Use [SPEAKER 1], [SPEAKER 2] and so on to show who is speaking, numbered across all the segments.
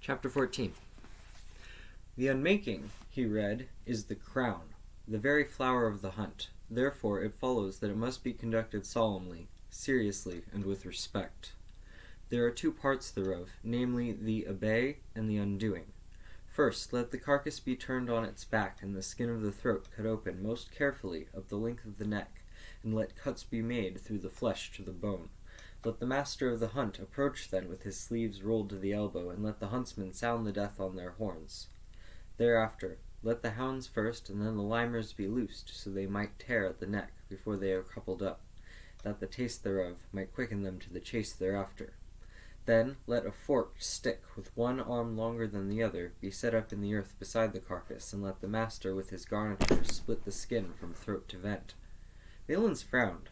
[SPEAKER 1] Chapter 14. The unmaking, he read, is the crown, the very flower of the hunt. Therefore it follows that it must be conducted solemnly, seriously, and with respect. There are two parts thereof, namely the abbey and the undoing. First, let the carcass be turned on its back, and the skin of the throat cut open most carefully up the length of the neck, and let cuts be made through the flesh to the bone. Let the master of the hunt approach then with his sleeves rolled to the elbow, and let the huntsmen sound the death on their horns. Thereafter, let the hounds first, and then the limers be loosed, so they might tear at the neck before they are coupled up, that the taste thereof might quicken them to the chase thereafter. Then let a forked stick, with one arm longer than the other, be set up in the earth beside the carcass, and let the master with his garniture split the skin from throat to vent. Valens frowned.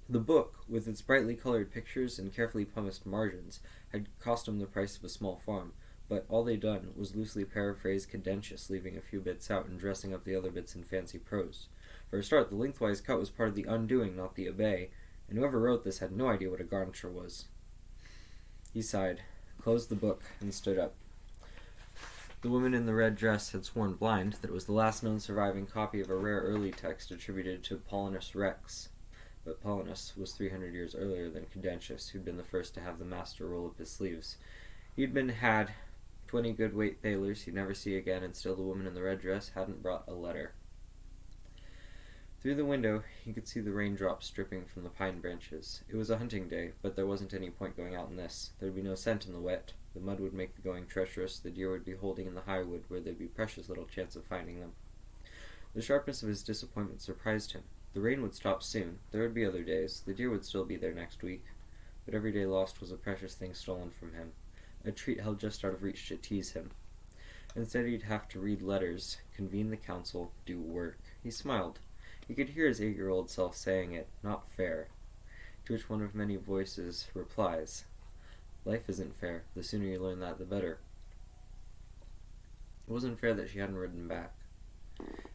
[SPEAKER 1] The book, with its brightly colored pictures and carefully pumiceed margins, had cost him the price of a small farm, but all they'd done was loosely paraphrase Cadentius, leaving a few bits out and dressing up the other bits in fancy prose. For a start, the lengthwise cut was part of the undoing, not the abbey, and whoever wrote this had no idea what a garniture was. He sighed, closed the book, and stood up. The woman in the red dress had sworn blind that it was the last known surviving copy of a rare early text attributed to Paulinus Rex. But Paulinus was 300 years earlier than Cadentius, who'd been the first to have the master roll up his sleeves. He'd had 20 good weight thalers he'd never see again, and still the woman in the red dress hadn't brought a letter. Through the window, he could see the raindrops dripping from the pine branches. It was a hunting day, but there wasn't any point going out in this. There'd be no scent in the wet. The mud would make the going treacherous. The deer would be holding in the high wood, where there'd be precious little chance of finding them. The sharpness of his disappointment surprised him. The rain would stop soon. There would be other days. The deer would still be there next week. But every day lost was a precious thing stolen from him. A treat held just out of reach to tease him. Instead, he'd have to read letters, convene the council, do work. He smiled. He could hear his 8-year-old self saying it, "Not fair," to which one of many voices replies, "Life isn't fair. The sooner you learn that, the better." It wasn't fair that she hadn't written back.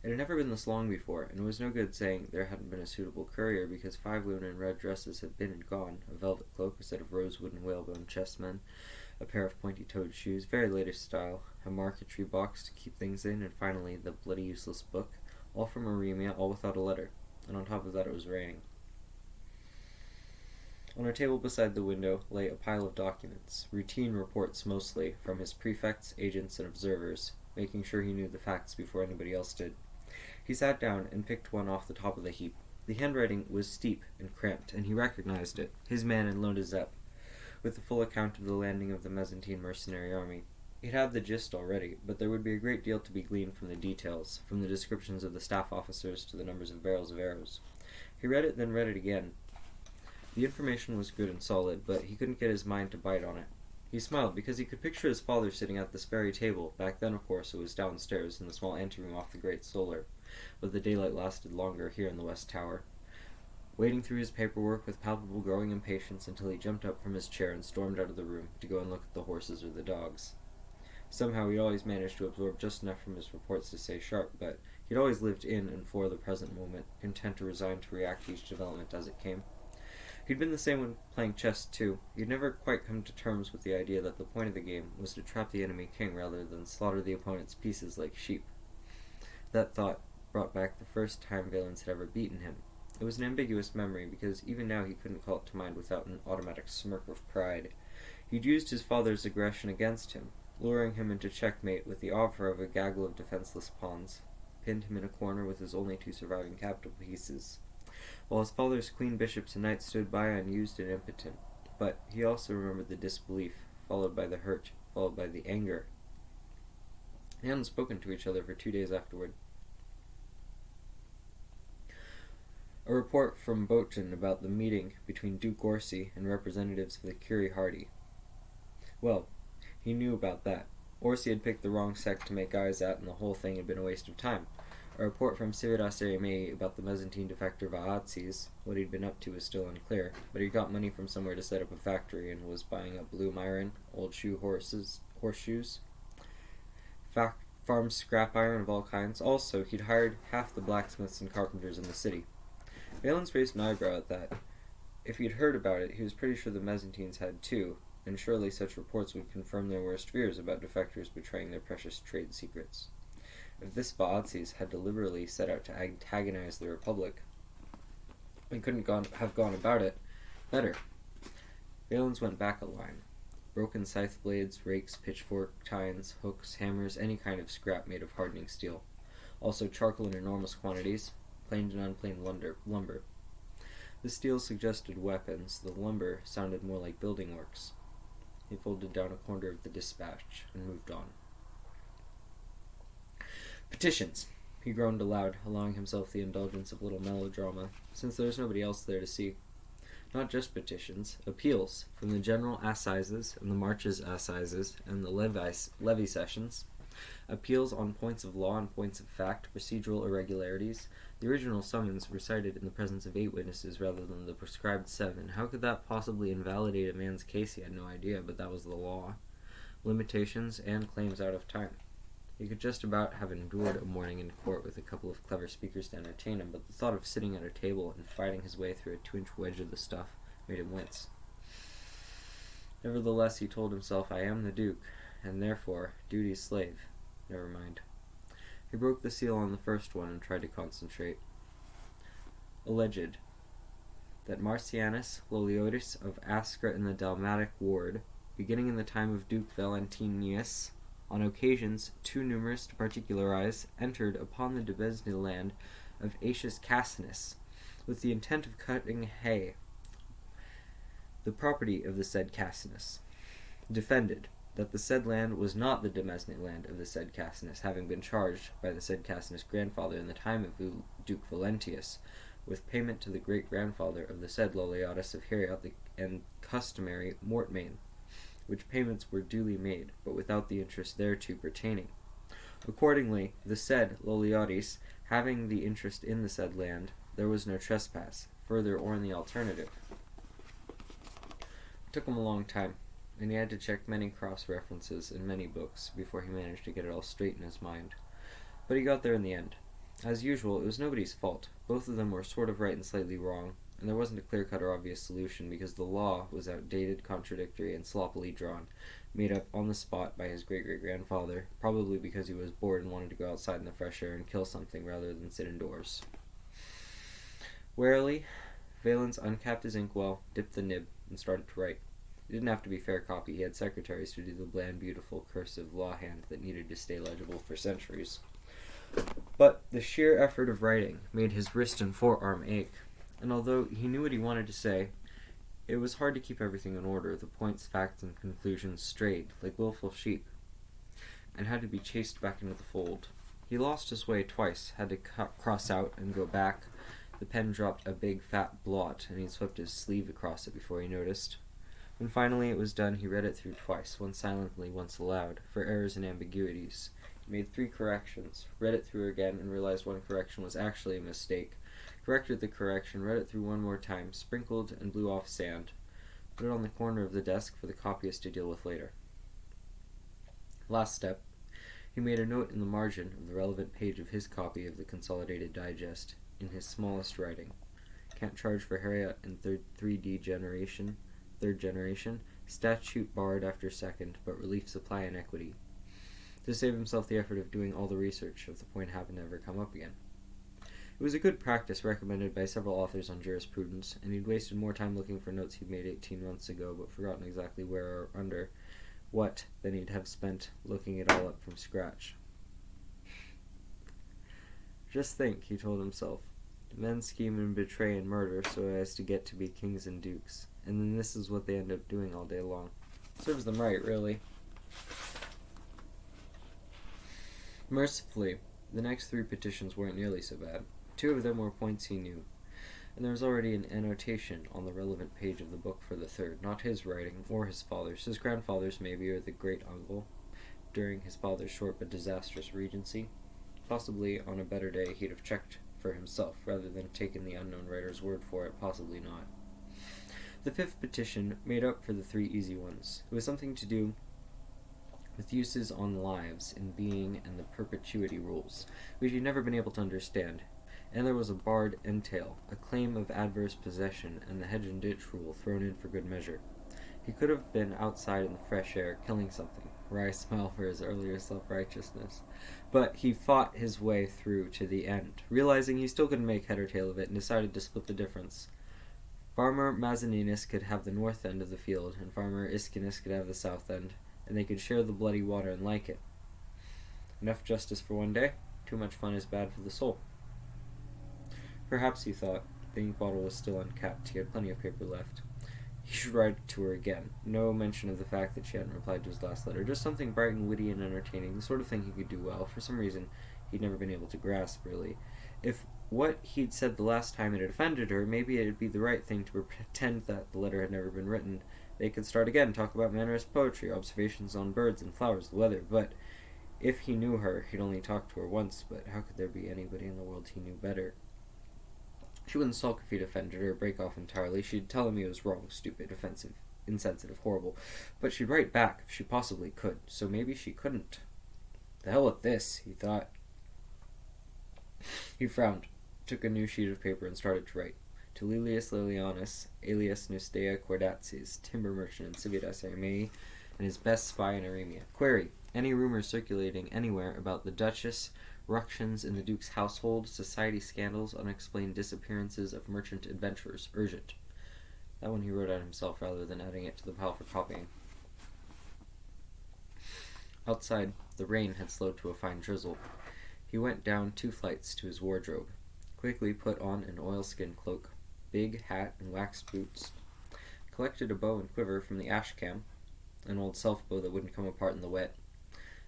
[SPEAKER 1] It had never been this long before, and it was no good saying there hadn't been a suitable courier, because 5 women in red dresses had been and gone, a velvet cloak, a set of rosewood and whalebone chessmen, a pair of pointy-toed shoes, very latest style, a marquetry box to keep things in, and finally the bloody useless book, all from Aremia, all without a letter, and on top of that it was raining. On a table beside the window lay a pile of documents, routine reports mostly, from his prefects, agents, and observers, making sure he knew the facts before anybody else did. He sat down and picked one off the top of the heap. The handwriting was steep and cramped, and he recognized it. His man had loaned a Zepp, with the full account of the landing of the Mezentine mercenary army. He'd had the gist already, but there would be a great deal to be gleaned from the details, from the descriptions of the staff officers to the numbers of barrels of arrows. He read it, then read it again. The information was good and solid, but he couldn't get his mind to bite on it. He smiled, because he could picture his father sitting at this very table. Back then, of course, it was downstairs, in the small anteroom off the great solar, but the daylight lasted longer here in the West Tower, waiting through his paperwork with palpable growing impatience until he jumped up from his chair and stormed out of the room to go and look at the horses or the dogs. Somehow he'd always managed to absorb just enough from his reports to stay sharp, but he'd always lived in and for the present moment, content to resign to react to each development as it came. He'd been the same when playing chess, too. He'd never quite come to terms with the idea that the point of the game was to trap the enemy king rather than slaughter the opponent's pieces like sheep. That thought brought back the first time Valens had ever beaten him. It was an ambiguous memory, because even now he couldn't call it to mind without an automatic smirk of pride. He'd used his father's aggression against him, luring him into checkmate with the offer of a gaggle of defenseless pawns, pinned him in a corner with his only 2 surviving capital pieces, while his father's queen, bishops, and knights stood by unused and impotent. But he also remembered the disbelief, followed by the hurt, followed by the anger. They hadn't spoken to each other for 2 days afterward. A report from Boton about the meeting between Duke Orsi and representatives of the Curie Hardy. Well, he knew about that. Orsi had picked the wrong sect to make eyes at, and the whole thing had been a waste of time. A report from Civitas Eremei about the Mezentine defector Vaatzes. What he'd been up to was still unclear, but he got money from somewhere to set up a factory and was buying up blue myron, old horseshoes, farm scrap iron of all kinds. Also, he'd hired half the blacksmiths and carpenters in the city. Valens raised an eyebrow at that. If he'd heard about it, he was pretty sure the Mezentines had too, and surely such reports would confirm their worst fears about defectors betraying their precious trade secrets. If this Vaatzes had deliberately set out to antagonize the Republic, we couldn't have gone about it better. Valens went back a line. Broken scythe blades, rakes, pitchfork, tines, hooks, hammers, any kind of scrap made of hardening steel. Also charcoal in enormous quantities, planed and unplaned lumber. The steel suggested weapons, the lumber sounded more like building works. He folded down a corner of the dispatch and moved on. Petitions, he groaned aloud, allowing himself the indulgence of little melodrama, since there was nobody else there to see. Not just petitions, appeals from the General Assizes and the Marches Assizes and the levy sessions, appeals on points of law and points of fact, procedural irregularities. The original summons recited in the presence of 8 witnesses rather than the prescribed 7. How could that possibly invalidate a man's case? He had no idea, but that was the law. Limitations and claims out of time. He could just about have endured a morning in court with a couple of clever speakers to entertain him, but the thought of sitting at a table and fighting his way through a 2-inch wedge of the stuff made him wince. Nevertheless, he told himself, I am the Duke, and therefore duty's slave. Never mind. He broke the seal on the first one and tried to concentrate. Alleged that Marcianus Loliotis of Ascra in the Dalmatic ward, beginning in the time of Duke Valentinius, on occasions too numerous to particularize, entered upon the Dubesne land of Aetius Cassinus, with the intent of cutting hay, the property of the said Cassinus. Defended that the said land was not the Dubesne land of the said Cassinus, having been charged by the said Cassinus' grandfather in the time of Duke Valentius, with payment to the great-grandfather of the said Loliotis of Heriot and customary mortmain, which payments were duly made, but without the interest thereto pertaining. Accordingly, the said Loliotis, having the interest in the said land, there was no trespass, further or in the alternative. It took him a long time, and he had to check many cross-references in many books before he managed to get it all straight in his mind. But he got there in the end. As usual, it was nobody's fault. Both of them were sort of right and slightly wrong, and there wasn't a clear-cut or obvious solution because the law was outdated, contradictory, and sloppily drawn, made up on the spot by his great-great-grandfather, probably because he was bored and wanted to go outside in the fresh air and kill something rather than sit indoors. Warily, Valens uncapped his inkwell, dipped the nib, and started to write. It didn't have to be fair copy. He had secretaries to do the bland, beautiful, cursive law hand that needed to stay legible for centuries. But the sheer effort of writing made his wrist and forearm ache, and although he knew what he wanted to say, it was hard to keep everything in order. The points, facts, and conclusions strayed, like willful sheep, and had to be chased back into the fold. He lost his way twice, had to cross out and go back. The pen dropped a big, fat blot, and he swept his sleeve across it before he noticed. When finally it was done, he read it through twice, once silently, once aloud, for errors and ambiguities. He made 3 corrections, read it through again, and realized one correction was actually a mistake. Corrected the correction, read it through one more time, sprinkled and blew off sand, put it on the corner of the desk for the copyist to deal with later. Last step, he made a note in the margin of the relevant page of his copy of the Consolidated Digest, in his smallest writing. Can't charge for Heriot in third generation, statute barred after second, but relief supply and equity. To save himself the effort of doing all the research if the point happened to ever come up again. It was a good practice recommended by several authors on jurisprudence, and he'd wasted more time looking for notes he'd made 18 months ago, but forgotten exactly where or under what than he'd have spent looking it all up from scratch. Just think, he told himself. Men scheme and betray and murder so as to get to be kings and dukes, and then this is what they end up doing all day long. Serves them right, really. Mercifully, the next 3 petitions weren't nearly so bad. 2 of them were points he knew, and there was already an annotation on the relevant page of the book for the 3rd, not his writing, or his father's, his grandfather's maybe, or the great-uncle, during his father's short but disastrous regency. Possibly, on a better day, he'd have checked for himself, rather than taken the unknown writer's word for it, possibly not. The 5th petition made up for the 3 easy ones. It was something to do with uses on lives in being and the perpetuity rules, which he'd never been able to understand, and there was a barred entail, a claim of adverse possession, and the hedge and ditch rule thrown in for good measure. He could have been outside in the fresh air, killing something, a wry smile for his earlier self-righteousness. But he fought his way through to the end, realizing he still couldn't make head or tail of it, and decided to split the difference. Farmer Mazaninis could have the north end of the field, and Farmer Iskinis could have the south end, and they could share the bloody water and like it. Enough justice for one day. Too much fun is bad for the soul. Perhaps, he thought, the ink bottle was still uncapped. He had plenty of paper left. He should write to her again. No mention of the fact that she hadn't replied to his last letter. Just something bright and witty and entertaining, the sort of thing he could do well. For some reason, he'd never been able to grasp, really. If what he'd said the last time it had offended her, maybe it'd be the right thing to pretend that the letter had never been written. They could start again, talk about mannerist poetry, observations on birds and flowers, the weather. But if he knew her, he'd only talked to her once, but how could there be anybody in the world he knew better? She wouldn't sulk if he'd offended her or break off entirely. She'd tell him he was wrong, stupid, offensive, insensitive, horrible. But she'd write back if she possibly could, so maybe she couldn't. The hell with this, he thought. He frowned, took a new sheet of paper, and started to write. To Lilius Lilianus, alias Nustea Cordatsis, timber merchant in Civitas Armei, and his best spy in Aremia. Query: any rumors circulating anywhere about the Duchess, ructions in the Duke's household, society scandals, unexplained disappearances of merchant adventurers. Urgent. That one he wrote out himself rather than adding it to the pile for copying. Outside, the rain had slowed to a fine drizzle. He went down 2 flights to his wardrobe, quickly put on an oilskin cloak, big hat, and waxed boots, collected a bow and quiver from the ash-can, an old self-bow that wouldn't come apart in the wet,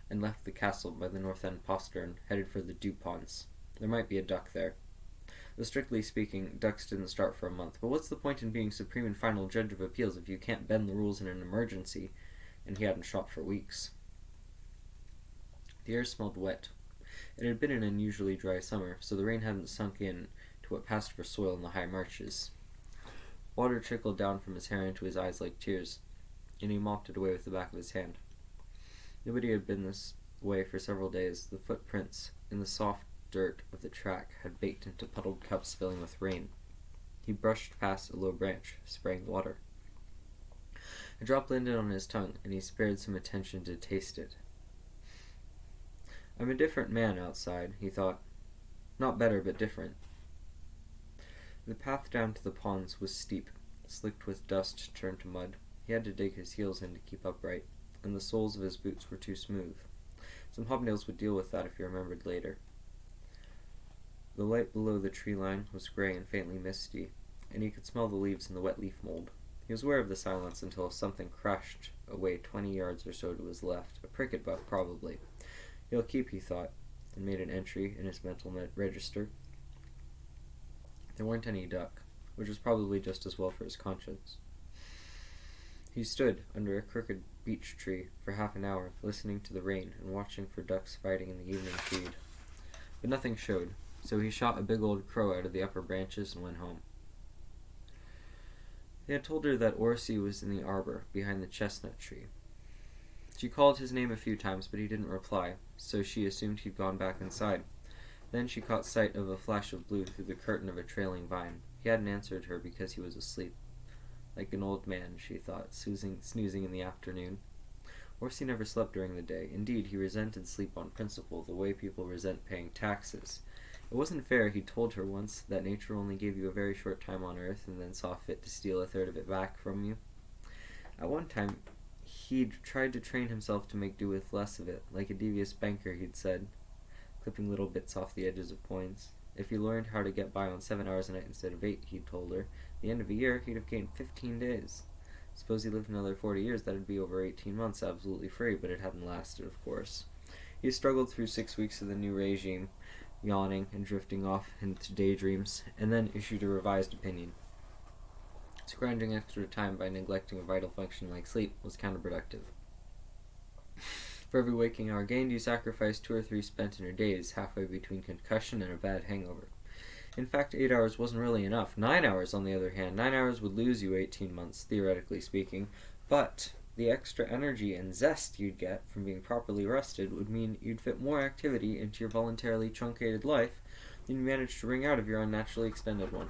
[SPEAKER 1] and left the castle by the north end postern, headed for the Duponts. There might be a duck there. Though strictly speaking, ducks didn't start for a month, but what's the point in being supreme and final judge of appeals if you can't bend the rules in an emergency? And he hadn't shot for weeks. The air smelled wet. It had been an unusually dry summer, so the rain hadn't sunk in to what passed for soil in the high marches. Water trickled down from his hair into his eyes like tears, and he mopped it away with the back of his hand. Nobody had been this way for several days. The footprints in the soft dirt of the track had baked into puddled cups filling with rain. He brushed past a low branch, spraying the water. A drop landed on his tongue, and he spared some attention to taste it. I'm a different man outside, he thought. Not better, but different. The path down to the ponds was steep, slicked with dust turned to mud. He had to dig his heels in to keep upright, and the soles of his boots were too smooth. Some hobnails would deal with that if he remembered later. The light below the tree line was gray and faintly misty, and he could smell the leaves in the wet leaf mold. He was aware of the silence until something crashed away 20 yards or so to his left. A pricket buck, probably. He'll keep, he thought, and made an entry in his mental register. There weren't any duck, which was probably just as well for his conscience. He stood under a crooked beech tree for half an hour, listening to the rain and watching for ducks fighting in the evening feed. But nothing showed, so he shot a big old crow out of the upper branches and went home. They had told her that Orsi was in the arbor behind the chestnut tree. She called his name a few times, but he didn't reply, so she assumed he'd gone back inside. Then she caught sight of a flash of blue through the curtain of a trailing vine. He hadn't answered her because he was asleep. Like an old man, she thought, snoozing in the afternoon. Orsi never slept during the day. Indeed, he resented sleep on principle, the way people resent paying taxes. It wasn't fair, he told her once, that nature only gave you a very short time on earth and then saw fit to steal a third of it back from you. At one time, he'd tried to train himself to make do with less of it, like a devious banker, he'd said, clipping little bits off the edges of coins. If he learned how to get by on 7 hours a night instead of 8, he'd told her, at the end of a year, he'd have gained 15 days. Suppose he lived another 40 years, that'd be over 18 months, absolutely free, but it hadn't lasted, of course. He struggled through 6 weeks of the new regime, yawning and drifting off into daydreams, and then issued a revised opinion. Scrounging extra time by neglecting a vital function like sleep was counterproductive. For every waking hour gained, you sacrificed 2 or 3 spent in your days, halfway between concussion and a bad hangover. In fact, 8 hours wasn't really enough. 9 hours, on the other hand. 9 hours would lose you 18 months, theoretically speaking, but the extra energy and zest you'd get from being properly rested would mean you'd fit more activity into your voluntarily truncated life than you managed to wring out of your unnaturally extended one.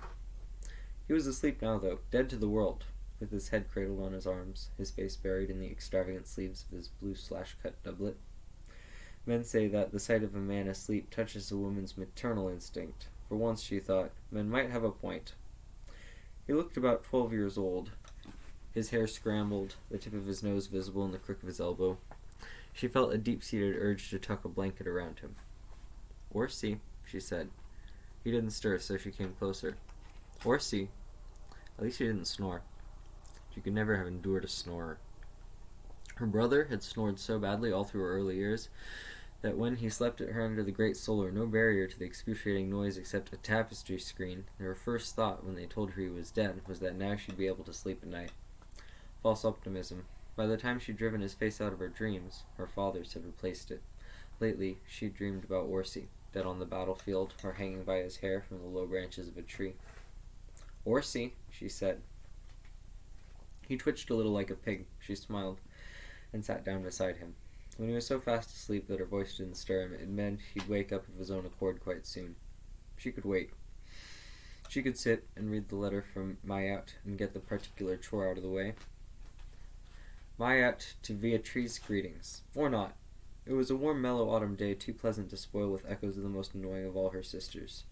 [SPEAKER 1] He was asleep now, though, dead to the world. with his head cradled on his arms, his face buried in the extravagant sleeves of his blue slash-cut doublet. Men say that the sight of a man asleep touches a woman's maternal instinct. For once, she thought, men might have a point. He looked about 12 years old, his hair scrambled, the tip of his nose visible in the crook of his elbow. She felt a deep-seated urge to tuck a blanket around him. "Orsi," she said. He didn't stir, so she came closer. "Orsi." At least he didn't snore. She could never have endured a snorer. Her brother had snored so badly all through her early years that when he slept at her under the great solar, no barrier to the excruciating noise except a tapestry screen, her first thought when they told her he was dead was that now she'd be able to sleep at night. False optimism. By the time she'd driven his face out of her dreams, her father's had replaced it. Lately, she dreamed about Orsi, dead on the battlefield, or hanging by his hair from the low branches of a tree. "Orsi," she said. He twitched a little like a pig. She smiled and sat down beside him. When he was so fast asleep that her voice didn't stir him, it meant he'd wake up of his own accord quite soon. She could wait. She could sit and read the letter from Mayat and get the particular chore out of the way. Mayat to Beatrice greetings. Or not. It was a warm, mellow autumn day, too pleasant to spoil with echoes of the most annoying of all her sisters.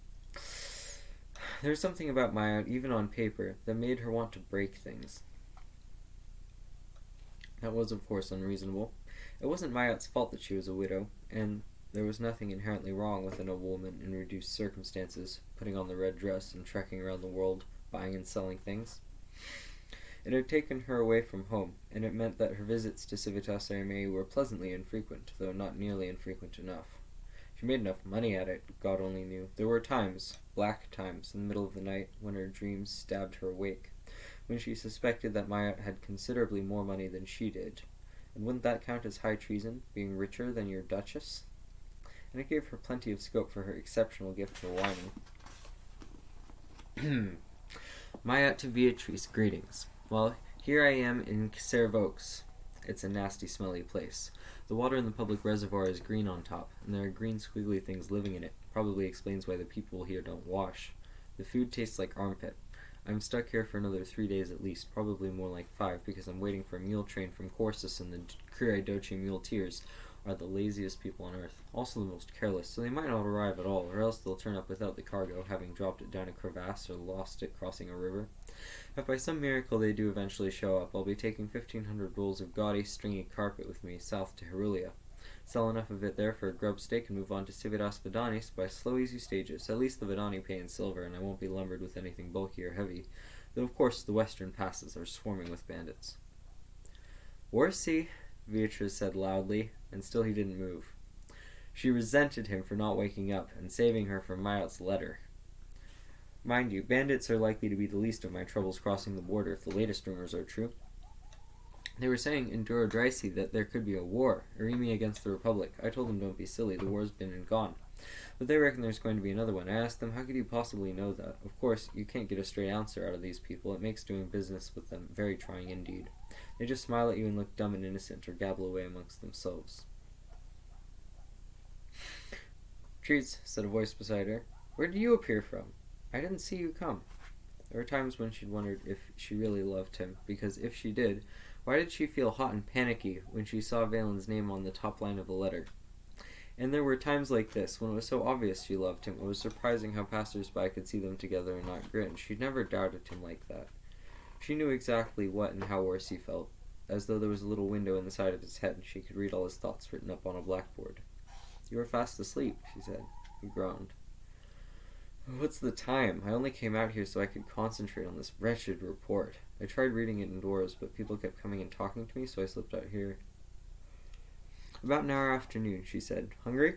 [SPEAKER 1] There was something about Mayat, even on paper, that made her want to break things. That was, of course, unreasonable. It wasn't Mayat's fault that she was a widow, and there was nothing inherently wrong with a noble woman in reduced circumstances, putting on the red dress and trekking around the world, buying and selling things. It had taken her away from home, and it meant that her visits to Civitas Armei were pleasantly infrequent, though not nearly infrequent enough. She made enough money at it, God only knew. There were times, black times, in the middle of the night, when her dreams stabbed her awake, when she suspected that Mayat had considerably more money than she did. And wouldn't that count as high treason, being richer than your duchess? And it gave her plenty of scope for her exceptional gift for whining. Mayat to Beatrice, greetings. Well, here I am in Servox. It's a nasty, smelly place. The water in the public reservoir is green on top, and there are green, squiggly things living in it. Probably explains why the people here don't wash. The food tastes like armpit. I'm stuck here for another 3 days at least, probably more like 5, because I'm waiting for a mule train from Corsus, and the Curie Doce muleteers are the laziest people on earth, also the most careless, so they might not arrive at all, or else they'll turn up without the cargo, having dropped it down a crevasse or lost it crossing a river. If by some miracle they do eventually show up, I'll be taking 1,500 rolls of gaudy, stringy carpet with me south to Herulia. Sell enough of it there for a grub steak and move on to Civitas Vidanis by slow, easy stages. At least the Vidani pay in silver, and I won't be lumbered with anything bulky or heavy, though of course the western passes are swarming with bandits. Orsi, Beatrice said loudly, and still he didn't move. She resented him for not waking up and saving her from Mayat's letter. Mind you, bandits are likely to be the least of my troubles crossing the border if the latest rumors are true. They were saying in Durodrysi that there could be a war, Irimi against the Republic. I told them don't be silly, the war's been and gone. But they reckon there's going to be another one. I asked them, how could you possibly know that? Of course, you can't get a straight answer out of these people. It makes doing business with them very trying indeed. They just smile at you and look dumb and innocent or gabble away amongst themselves. Treats, said a voice beside her. Where did you appear from? I didn't see you come. There were times when she'd wondered if she really loved him, because if she did, why did she feel hot and panicky when she saw Valen's name on the top line of the letter? And there were times like this, when it was so obvious she loved him, it was surprising how passers-by could see them together and not grin. She'd never doubted him like that. She knew exactly what and how Orsi felt, as though there was a little window in the side of his head and she could read all his thoughts written up on a blackboard. You are fast asleep, she said. He groaned. What's the time? I only came out here so I could concentrate on this wretched report. I tried reading it indoors, but people kept coming and talking to me, so I slipped out here. About an hour after noon, she said. Hungry?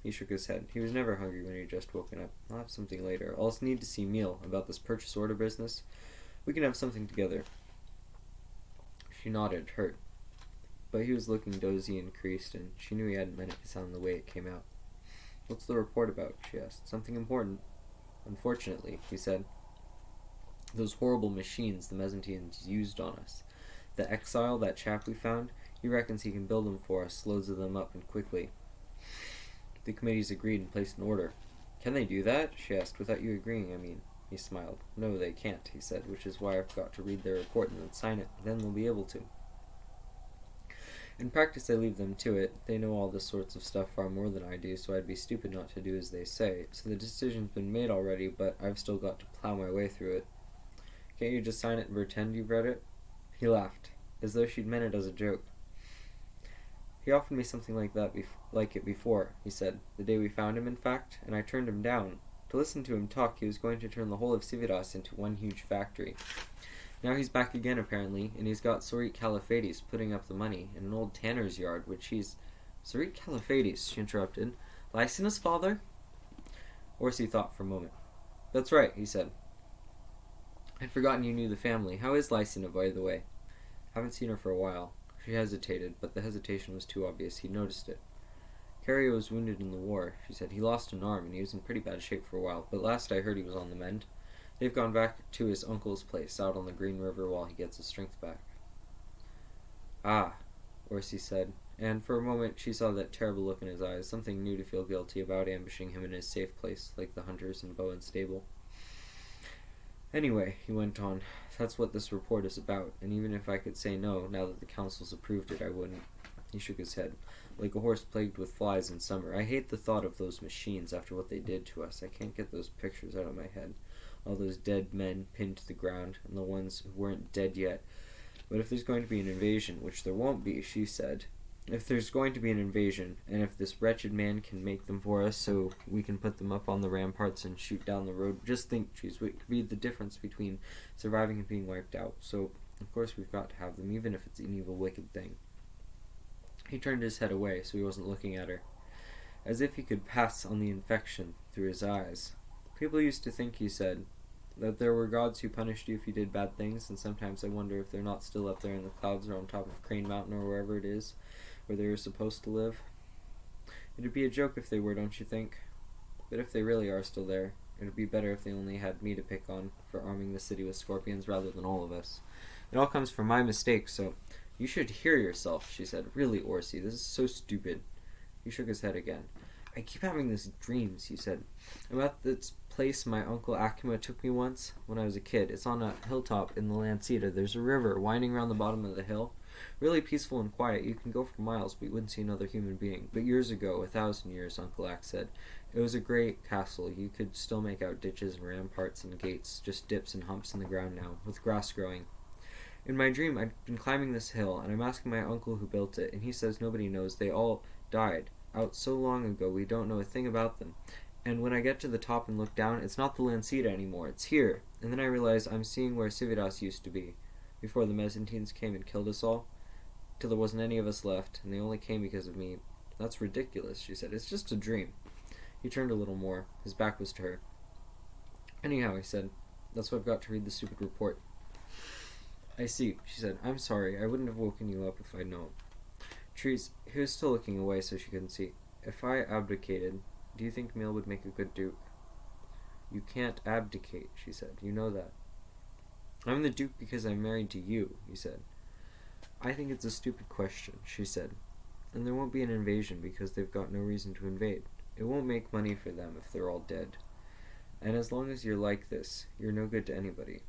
[SPEAKER 1] He shook his head. He was never hungry when he had just woken up. I'll have something later. I'll also need to see Meal about this purchase order business. We can have something together. She nodded, hurt. But he was looking dozy and creased, and she knew he hadn't meant it to sound the way it came out. What's the report about? She asked. Something important. Unfortunately, he said. Those horrible machines the Mezentines used on us. The exile, that chap we found, he reckons he can build them for us, loads of them up and quickly. The committee's agreed and placed an order. Can they do that? She asked. Without you agreeing, I mean. He smiled. No, they can't, he said, which is why I've got to read their report and then sign it. Then they'll be able to. In practice, I leave them to it. They know all this sorts of stuff far more than I do, so I'd be stupid not to do as they say. So the decision's been made already, but I've still got to plow my way through it. Can't you just sign it and pretend you've read it? He laughed, as though she'd meant it as a joke. He offered me something like it before, he said, the day we found him, in fact, and I turned him down. To listen to him talk, he was going to turn the whole of Civitas into one huge factory. Now he's back again, apparently, and he's got Sorit Caliphates putting up the money in an old tanner's yard, which he's... Sorit Caliphates, she interrupted. Lycinus' father? Orsi thought for a moment. That's right, he said. I'd forgotten you knew the family. How is Lycina, by the way? Haven't seen her for a while. She hesitated, but the hesitation was too obvious. He noticed it. Cario was wounded in the war, she said. He lost an arm, and he was in pretty bad shape for a while, but last I heard he was on the mend. They've gone back to his uncle's place out on the Green River while he gets his strength back. Ah, Orsi said, and for a moment she saw that terrible look in his eyes, something new to feel guilty about ambushing him in his safe place, like the hunters in Bowen's stable. Anyway, he went on, that's what this report is about, and even if I could say no, now that the council's approved it, I wouldn't. He shook his head, like a horse plagued with flies in summer. I hate the thought of those machines after what they did to us. I can't get those pictures out of my head. All those dead men pinned to the ground, and the ones who weren't dead yet. But if there's going to be an invasion, which there won't be, she said, if there's going to be an invasion, and if this wretched man can make them for us so we can put them up on the ramparts and shoot down the road, just think, geez, what could be the difference between surviving and being wiped out? So, of course, we've got to have them, even if it's an evil, wicked thing. He turned his head away so he wasn't looking at her, as if he could pass on the infection through his eyes. People used to think, he said, that there were gods who punished you if you did bad things, and sometimes I wonder if they're not still up there in the clouds or on top of Crane Mountain or wherever it is, where they were supposed to live. It'd be a joke if they were, don't you think? But if they really are still there, it'd be better if they only had me to pick on for arming the city with scorpions rather than all of us. It all comes from my mistake, so... You should hear yourself, she said. Really, Orsi, this is so stupid. He shook his head again. I keep having these dreams, he said. About this place my uncle Akima took me once when I was a kid. It's on a hilltop in the Lanceta. There's a river winding around the bottom of the hill. Really peaceful and quiet. You can go for miles, but you wouldn't see another human being. But years ago, 1,000 years, Uncle Ak said, it was a great castle. You could still make out ditches and ramparts and gates, just dips and humps in the ground now, with grass growing. In my dream, I'd been climbing this hill, and I'm asking my uncle who built it, and he says nobody knows. They all died out so long ago, we don't know a thing about them. And when I get to the top and look down, it's not the Lanceta anymore, it's here. And then I realize I'm seeing where Civitas used to be, before the Mezentines came and killed us all, till there wasn't any of us left, and they only came because of me. That's ridiculous, she said. It's just a dream. He turned a little more. His back was to her. Anyhow, he said, that's why I've got to read the stupid report. I see, she said. I'm sorry. I wouldn't have woken you up if I'd known. Trees, he was still looking away so she couldn't see. If I abdicated, do you think Emil would make a good duke? You can't abdicate, she said. You know that. I'm the duke because I'm married to you, he said. I think it's a stupid question, she said. And there won't be an invasion because they've got no reason to invade. It won't make money for them if they're all dead. And as long as you're like this, you're no good to anybody.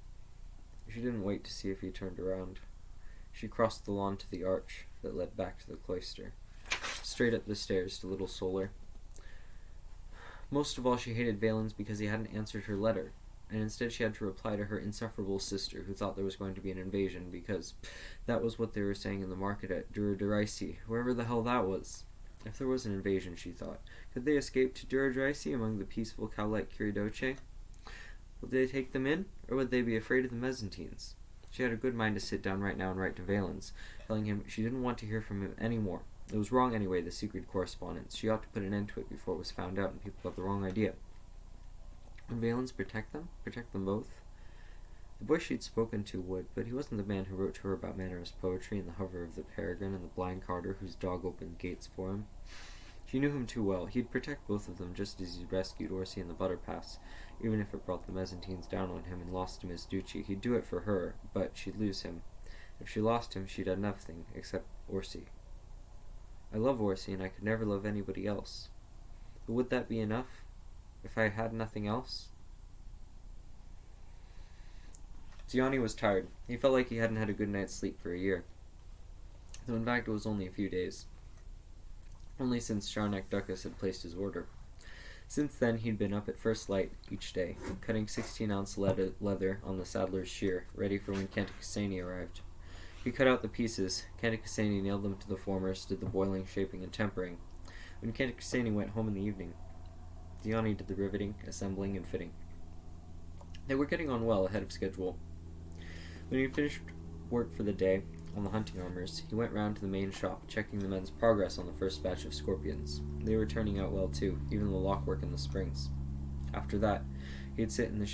[SPEAKER 1] She didn't wait to see if he turned around. She crossed the lawn to the arch that led back to the cloister, straight up the stairs to Little Solar. Most of all, she hated Valens because he hadn't answered her letter, and instead she had to reply to her insufferable sister, who thought there was going to be an invasion, because that was what they were saying in the market at Duraderaisi, wherever the hell that was. If there was an invasion, she thought, could they escape to Duraderaisi among the peaceful cow-like Kiridoce? Would they take them in, or would they be afraid of the Mezentines? She had a good mind to sit down right now and write to Valens, telling him she didn't want to hear from him any more. It was wrong anyway, the secret correspondence. She ought to put an end to it before it was found out and people got the wrong idea. Would Valens protect them? Protect them both? The boy she'd spoken to would, but he wasn't the man who wrote to her about Manner's poetry and the hover of the peregrine and the blind carter whose dog opened gates for him. She knew him too well. He'd protect both of them just as he rescued Orsi in the Butter Pass, even if it brought the Mezentines down on him and lost him his duchy. He'd do it for her, but she'd lose him. If she lost him, she'd have nothing except Orsi. I love Orsi, and I could never love anybody else. But would that be enough? If I had nothing else? Ziani was tired. He felt like he hadn't had a good night's sleep for a year, though in fact it was only a few days. Only since Sharnak Dukas had placed his order. Since then, he'd been up at first light each day, cutting 16-ounce leather on the saddler's shear, ready for when Kantakaseni arrived. He cut out the pieces. Kantakaseni nailed them to the formers, did the boiling, shaping, and tempering. When Kantakaseni went home in the evening, Ziani did the riveting, assembling, and fitting. They were getting on well ahead of schedule. When he finished work for the day on the hunting armors, he went round to the main shop, checking the men's progress on the first batch of scorpions. They were turning out well too, even the lockwork and the springs. After that, he'd sit in the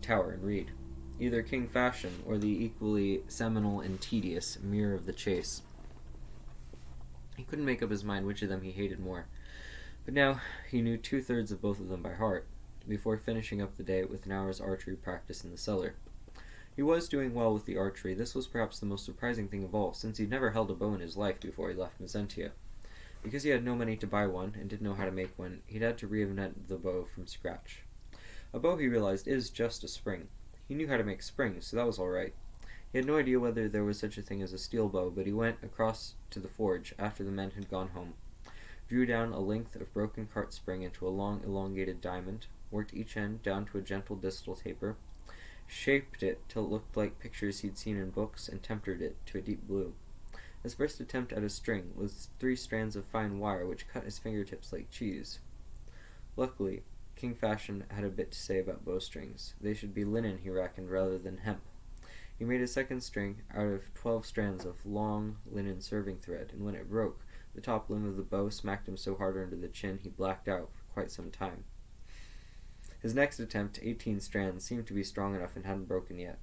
[SPEAKER 1] tower and read, either King Fashion or the equally seminal and tedious Mirror of the Chase. He couldn't make up his mind which of them he hated more, but now he knew 2/3 of both of them by heart, before finishing up the day with an hour's archery practice in the cellar. He was doing well with the archery. This was perhaps the most surprising thing of all, since he'd never held a bow in his life before he left Mazentia. Because he had no money to buy one, and didn't know how to make one, he'd had to reinvent the bow from scratch. A bow, he realized, is just a spring. He knew how to make springs, so that was all right. He had no idea whether there was such a thing as a steel bow, but he went across to the forge after the men had gone home, drew down a length of broken cart spring into a long, elongated diamond, worked each end down to a gentle distal taper, shaped it till it looked like pictures he'd seen in books, and tempered it to a deep blue. His first attempt at a string was 3 strands of fine wire which cut his fingertips like cheese. Luckily, King Fashion had a bit to say about bowstrings. They should be linen, he reckoned, rather than hemp. He made a second string out of 12 strands of long linen serving thread, and when it broke, the top limb of the bow smacked him so hard under the chin he blacked out for quite some time. His next attempt, 18 strands, seemed to be strong enough and hadn't broken yet.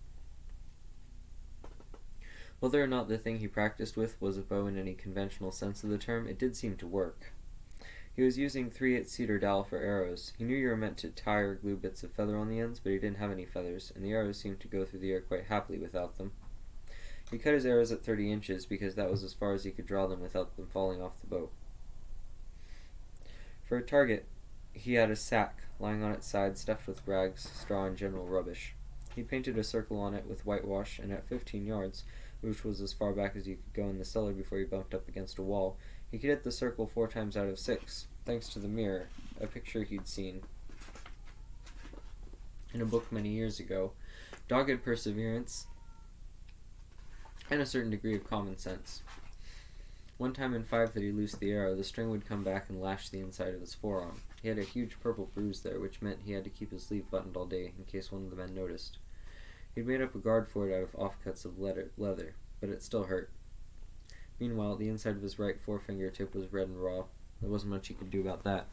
[SPEAKER 1] Whether or not the thing he practiced with was a bow in any conventional sense of the term, it did seem to work. He was using 3/8 cedar dowel for arrows. He knew you were meant to tie or glue bits of feather on the ends, but he didn't have any feathers, and the arrows seemed to go through the air quite happily without them. He cut his arrows at 30 inches because that was as far as he could draw them without them falling off the bow. For a target, he had a sack lying on its side stuffed with rags, straw, and general rubbish. He painted a circle on it with whitewash, and at 15 yards, which was as far back as you could go in the cellar before he bumped up against a wall, he could hit the circle 4 times out of 6, thanks to the mirror, a picture he'd seen in a book many years ago, dogged perseverance, and a certain degree of common sense. One time in 5 that he loosed the arrow, the string would come back and lash the inside of his forearm. He had a huge purple bruise there, which meant he had to keep his sleeve buttoned all day in case one of the men noticed. He'd made up a guard for it out of offcuts of leather, but it still hurt. Meanwhile, the inside of his right forefinger tip was red and raw. There wasn't much he could do about that.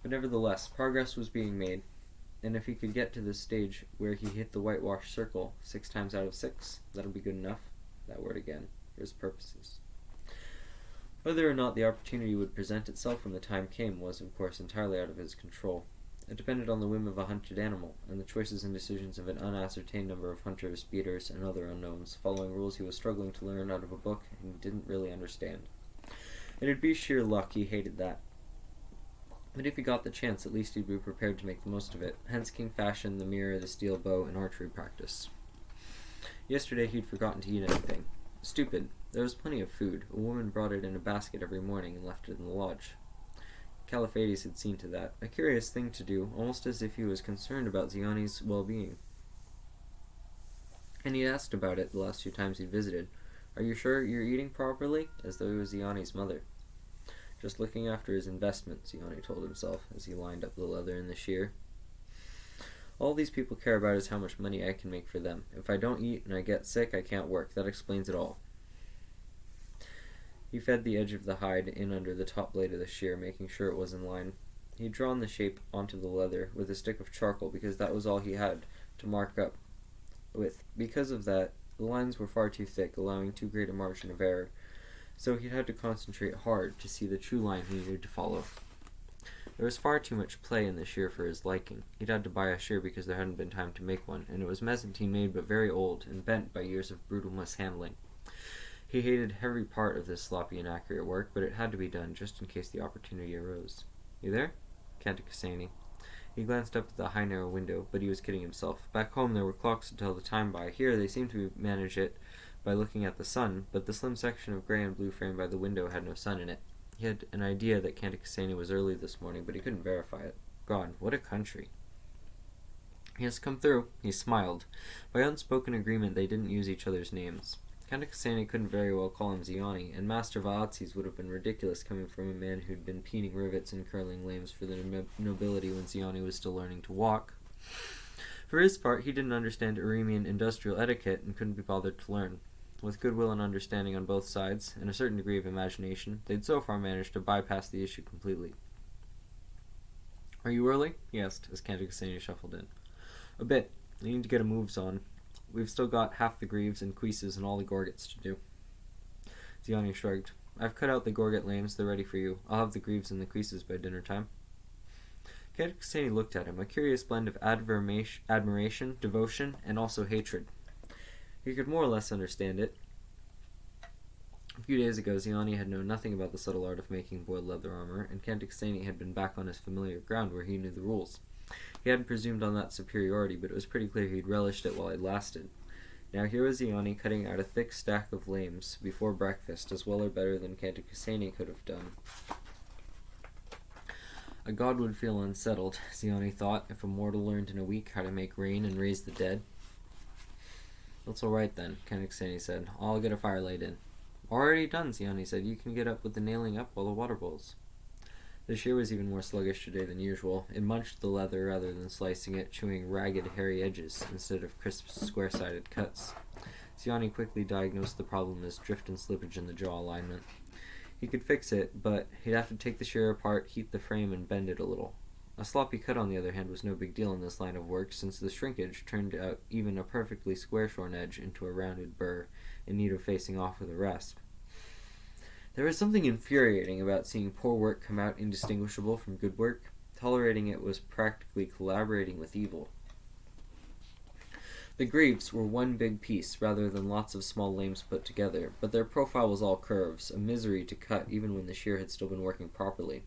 [SPEAKER 1] But nevertheless, progress was being made, and if he could get to the stage where he hit the whitewash circle 6 times out of 6, that'll be good enough. That word again, for his purposes. Whether or not the opportunity would present itself when the time came was, of course, entirely out of his control. It depended on the whim of a hunted animal, and the choices and decisions of an unascertained number of hunters, beaters, and other unknowns, following rules he was struggling to learn out of a book and didn't really understand. It'd be sheer luck, he hated that. But if he got the chance, at least he'd be prepared to make the most of it. Hence King Fashion, the mirror, the steel bow, and archery practice. Yesterday he'd forgotten to eat anything. Stupid. There was plenty of food. A woman brought it in a basket every morning and left it in the lodge. Caliphates had seen to that. A curious thing to do, almost as if he was concerned about Ziani's well-being. And he'd asked about it the last 2 times he'd visited. "Are you sure you're eating properly?" As though he was Ziani's mother. "Just looking after his investment," Ziani told himself as he lined up the leather in the shear. "All these people care about is how much money I can make for them. If I don't eat and I get sick, I can't work. That explains it all." He fed the edge of the hide in under the top blade of the shear, making sure it was in line. He'd drawn the shape onto the leather with a stick of charcoal because that was all he had to mark up with. Because of that, the lines were far too thick, allowing too great a margin of error, so he'd had to concentrate hard to see the true line he needed to follow. There was far too much play in the shear for his liking. He'd had to buy a shear because there hadn't been time to make one, and it was mezzantine made but very old and bent by years of brutal mishandling. He hated every part of this sloppy, inaccurate work, but it had to be done just in case the opportunity arose. "You there?" Kantakaseni. He glanced up at the high narrow window, but he was kidding himself. Back home there were clocks to tell the time by. Here they seemed to manage it by looking at the sun, but the slim section of grey and blue frame by the window had no sun in it. He had an idea that Kantakaseni was early this morning, but he couldn't verify it. God, what a country. He has come through. He smiled. By unspoken agreement they didn't use each other's names. Kantakaseni couldn't very well call him Ziani, and Master Vaatsis would have been ridiculous coming from a man who'd been peening rivets and curling lames for the nobility when Ziani was still learning to walk. For his part, he didn't understand Arimian industrial etiquette and couldn't be bothered to learn. With goodwill and understanding on both sides, and a certain degree of imagination, they'd so far managed to bypass the issue completely. "Are you early?" he asked, as Kantakaseni shuffled in. "A bit. I need to get a moves on. We've still got half the greaves and cuisses and all the gorgets to do." Ziani shrugged. "I've cut out the gorget lames. They're ready for you. I'll have the greaves and the cuisses by dinner time." Kantakaseni looked at him, a curious blend of admiration, devotion, and also hatred. He could more or less understand it. A few days ago, Ziani had known nothing about the subtle art of making boiled leather armor, and Kantakaseni had been back on his familiar ground where he knew the rules. He hadn't presumed on that superiority, but it was pretty clear he'd relished it while it lasted. Now here was Ziani cutting out a thick stack of lames before breakfast, as well or better than Kantakaseni could have done. A god would feel unsettled, Ziani thought, if a mortal learned in a week how to make rain and raise the dead. "That's all right then," Kantakaseni said. "I'll get a fire laid in." "Already done," Ziani said. "You can get up with the nailing up while the water boils." The shear was even more sluggish today than usual. It munched the leather rather than slicing it, chewing ragged, hairy edges instead of crisp, square-sided cuts. Ziani quickly diagnosed the problem as drift and slippage in the jaw alignment. He could fix it, but he'd have to take the shear apart, heat the frame, and bend it a little. A sloppy cut, on the other hand, was no big deal in this line of work, since the shrinkage turned out even a perfectly square-shorn edge into a rounded burr, in need of facing off with a rasp. There was something infuriating about seeing poor work come out indistinguishable from good work. Tolerating it was practically collaborating with evil. The greaves were one big piece, rather than lots of small lames put together, but their profile was all curves, a misery to cut even when the shear had still been working properly.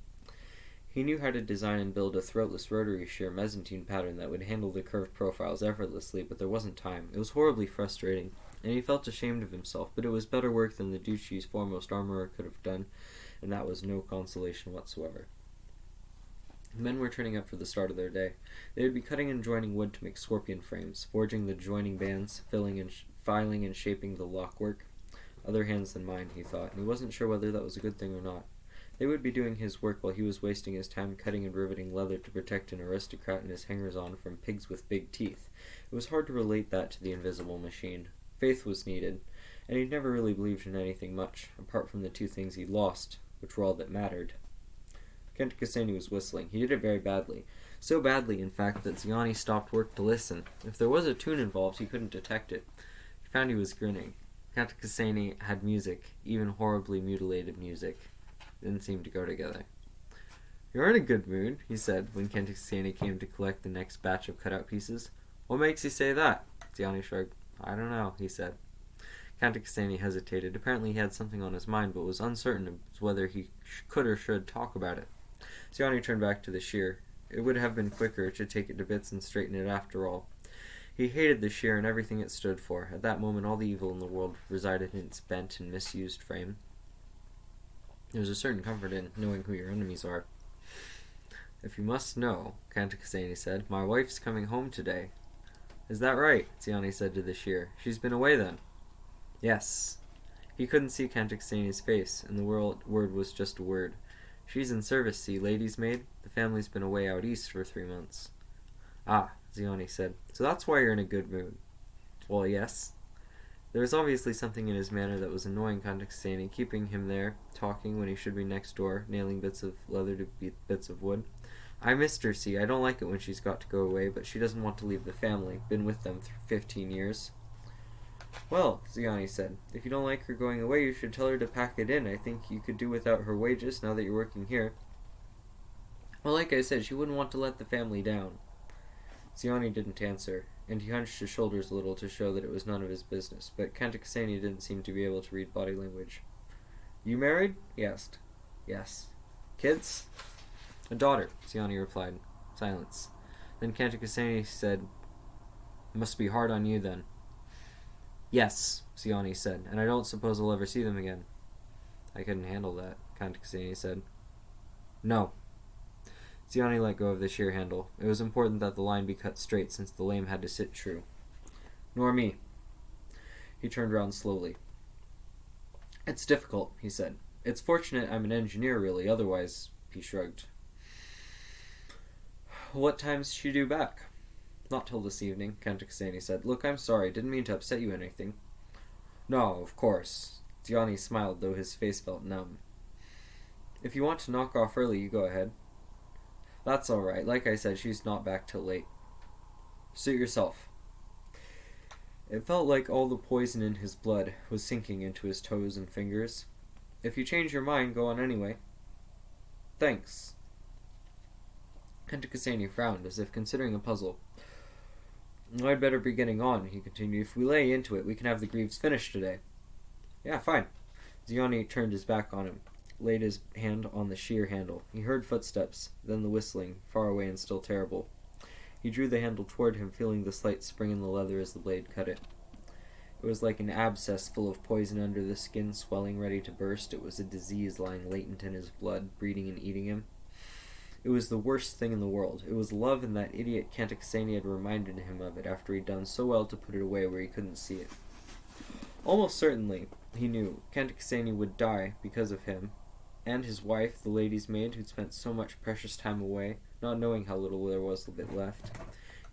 [SPEAKER 1] He knew how to design and build a throatless rotary shear mezzantine pattern that would handle the curved profiles effortlessly, but there wasn't time. It was horribly frustrating, and he felt ashamed of himself, but it was better work than the Duchi's foremost armorer could have done, and that was no consolation whatsoever. The men were turning up for the start of their day. They would be cutting and joining wood to make scorpion frames, forging the joining bands, filing and shaping the lockwork. Other hands than mine, he thought, and he wasn't sure whether that was a good thing or not. They would be doing his work while he was wasting his time cutting and riveting leather to protect an aristocrat and his hangers-on from pigs with big teeth. It was hard to relate that to the invisible machine. Faith was needed, and he'd never really believed in anything much, apart from the two things he'd lost, which were all that mattered. Kantakaseni was whistling. He did it very badly. So badly, in fact, that Ziani stopped work to listen. If there was a tune involved, he couldn't detect it. He found he was grinning. Kantakaseni had music, even horribly mutilated music. Didn't seem to go together. "You're in a good mood," he said, when Kantakaseni came to collect the next batch of cutout pieces. "What makes you say that?" Ziani shrugged. "I don't know," he said. Kantakaseni hesitated. Apparently he had something on his mind, but was uncertain as whether he could or should talk about it. Ziani turned back to the shear. It would have been quicker to take it to bits and straighten it after all. He hated the shear and everything it stood for. At that moment all the evil in the world resided in its bent and misused frame. There's a certain comfort in knowing who your enemies are. "If you must know," Kantakaseni said, "my wife's coming home today." "Is that right?" Ziani said to the shear. "She's been away then?" "Yes." He couldn't see Kantakaseni's face, and the word was just a word. "She's in service, see, lady's maid. The family's been away out east for 3 months. "Ah," Ziani said. "So that's why you're in a good mood." "Well, yes." There was obviously something in his manner that was annoying Kantakaseni, keeping him there, talking when he should be next door, nailing bits of leather to bits of wood. "I missed her, see. I don't like it when she's got to go away, but she doesn't want to leave the family. Been with them 15 years. "Well," Ziani said, "if you don't like her going away, you should tell her to pack it in. I think you could do without her wages now that you're working here." "Well, like I said, she wouldn't want to let the family down." Ziani didn't answer, and he hunched his shoulders a little to show that it was none of his business, but Kantakaseni didn't seem to be able to read body language. "You married?" he asked. "Yes." "Kids?" "A daughter," Ziani replied. Silence. Then Kantakaseni said, "Must be hard on you, then." "Yes," Ziani said, "and I don't suppose I'll ever see them again." "I couldn't handle that," Kantakaseni said. "No." Ziani let go of the shear handle. It was important that the line be cut straight, since the lame had to sit true. "Nor me." He turned around slowly. "It's difficult," he said. "It's fortunate I'm an engineer, really, otherwise—" he shrugged. "What time's she due back?" "Not till this evening," Kantakaseni said. "Look, I'm sorry. Didn't mean to upset you or anything." "No, of course." Ziani smiled, though his face felt numb. "If you want to knock off early, you go ahead." "That's all right. Like I said, she's not back till late." "Suit yourself." It felt like all the poison in his blood was sinking into his toes and fingers. "If you change your mind, go on anyway." "Thanks." Kantakaseni frowned, as if considering a puzzle. "I'd better be getting on," he continued. "If we lay into it, we can have the greaves finished today." "Yeah, fine." Ziani turned his back on him, laid his hand on the shear handle. He heard footsteps, then the whistling, far away and still terrible. He drew the handle toward him, feeling the slight spring in the leather as the blade cut it. It was like an abscess full of poison under the skin, swelling, ready to burst. It was a disease lying latent in his blood, breeding and eating him. It was the worst thing in the world. It was love, and that idiot Kantakaseni had reminded him of it after he'd done so well to put it away where he couldn't see it. Almost certainly, he knew, Kantakaseni would die because of him, and his wife, the lady's maid, who'd spent so much precious time away, not knowing how little there was of it left.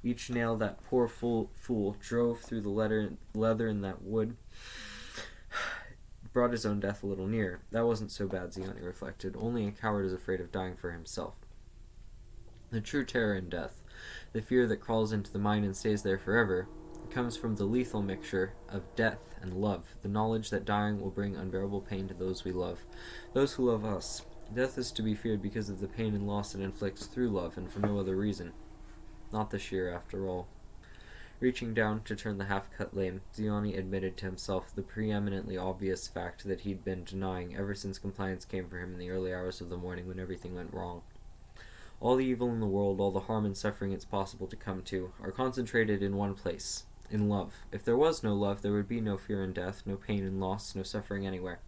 [SPEAKER 1] Each nail that poor fool drove through the leather in that wood brought his own death a little nearer. That wasn't so bad, Ziani reflected. Only a coward is afraid of dying for himself. The true terror in death, the fear that crawls into the mind and stays there forever, comes from the lethal mixture of death and love, the knowledge that dying will bring unbearable pain to those we love, those who love us. Death is to be feared because of the pain and loss it inflicts through love, and for no other reason. Not the shear, after all. Reaching down to turn the half-cut lame, Ziani admitted to himself the preeminently obvious fact that he'd been denying ever since compliance came for him in the early hours of the morning when everything went wrong. All the evil in the world, all the harm and suffering it's possible to come to, are concentrated in one place, in love. If there was no love, there would be no fear in death, no pain and loss, no suffering anywhere.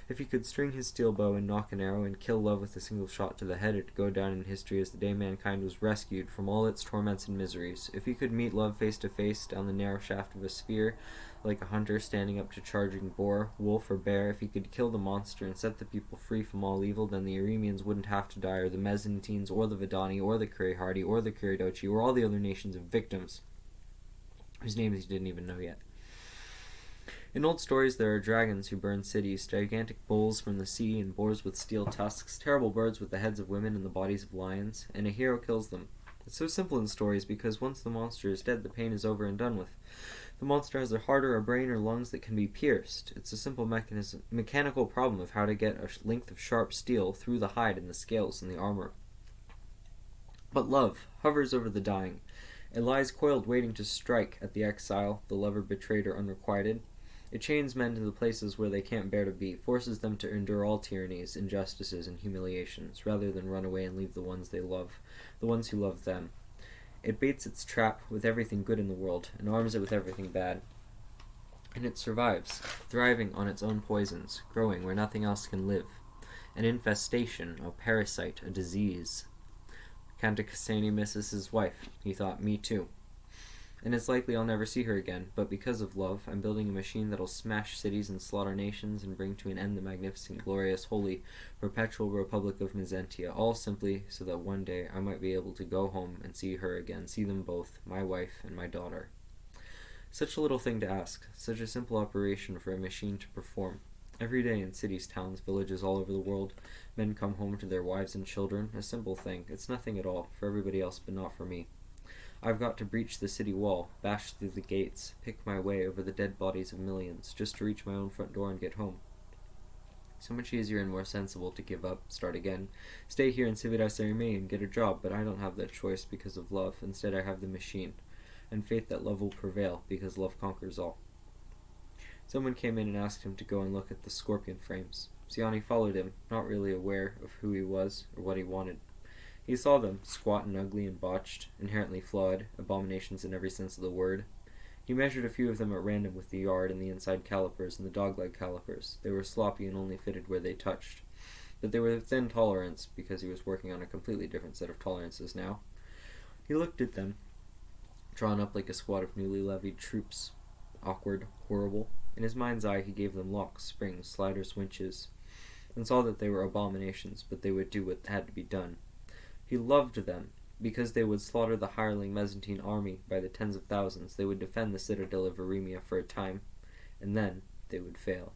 [SPEAKER 1] If he could string his steel bow and knock an arrow and kill love with a single shot to the head, it'd go down in history as the day mankind was rescued from all its torments and miseries. If he could meet love face to face down the narrow shaft of a sphere, like a hunter standing up to charging boar, wolf, or bear, if he could kill the monster and set the people free from all evil, then the Aremians wouldn't have to die, or the Mezentines, or the Vidani, or the Kurihardi, or the Kuridochi, or all the other nations of victims, whose names he didn't even know yet. In old stories, there are dragons who burn cities, gigantic bulls from the sea and boars with steel tusks, terrible birds with the heads of women and the bodies of lions, and a hero kills them. It's so simple in stories because once the monster is dead, the pain is over and done with. The monster has a heart or a brain or lungs that can be pierced. It's a simple mechanical problem of how to get a length of sharp steel through the hide and the scales and the armor. But love hovers over the dying. It lies coiled waiting to strike at the exile, the lover betrayed or unrequited. It chains men to the places where they can't bear to be, forces them to endure all tyrannies, injustices, and humiliations, rather than run away and leave the ones they love, the ones who love them. It baits its trap with everything good in the world, and arms it with everything bad. And it survives, thriving on its own poisons, growing where nothing else can live. An infestation, a parasite, a disease. Kantakaseni misses his wife. He thought, me too. And it's likely I'll never see her again, but because of love, I'm building a machine that'll smash cities and slaughter nations and bring to an end the magnificent, glorious, holy, perpetual Republic of Mezentia, all simply so that one day I might be able to go home and see her again, see them both, my wife and my daughter. Such a little thing to ask, such a simple operation for a machine to perform. Every day in cities, towns, villages all over the world, men come home to their wives and children. A simple thing. It's nothing at all, for everybody else, but not for me. I've got to breach the city wall, bash through the gates, pick my way over the dead bodies of millions, just to reach my own front door and get home. So much easier and more sensible to give up, start again, stay here in Civitas-Armée and get a job, but I don't have that choice because of love. Instead I have the machine, and faith that love will prevail, because love conquers all. Someone came in and asked him to go and look at the scorpion frames. Ziani followed him, not really aware of who he was or what he wanted. He saw them, squat and ugly and botched, inherently flawed, abominations in every sense of the word. He measured a few of them at random with the yard and the inside calipers and the dog-leg calipers. They were sloppy and only fitted where they touched. But they were within tolerance, because he was working on a completely different set of tolerances now. He looked at them, drawn up like a squad of newly levied troops. Awkward, horrible. In his mind's eye he gave them locks, springs, sliders, winches, and saw that they were abominations, but they would do what had to be done. He loved them, because they would slaughter the hireling Mezzantine army by the tens of thousands. They would defend the citadel of Aremia for a time, and then they would fail.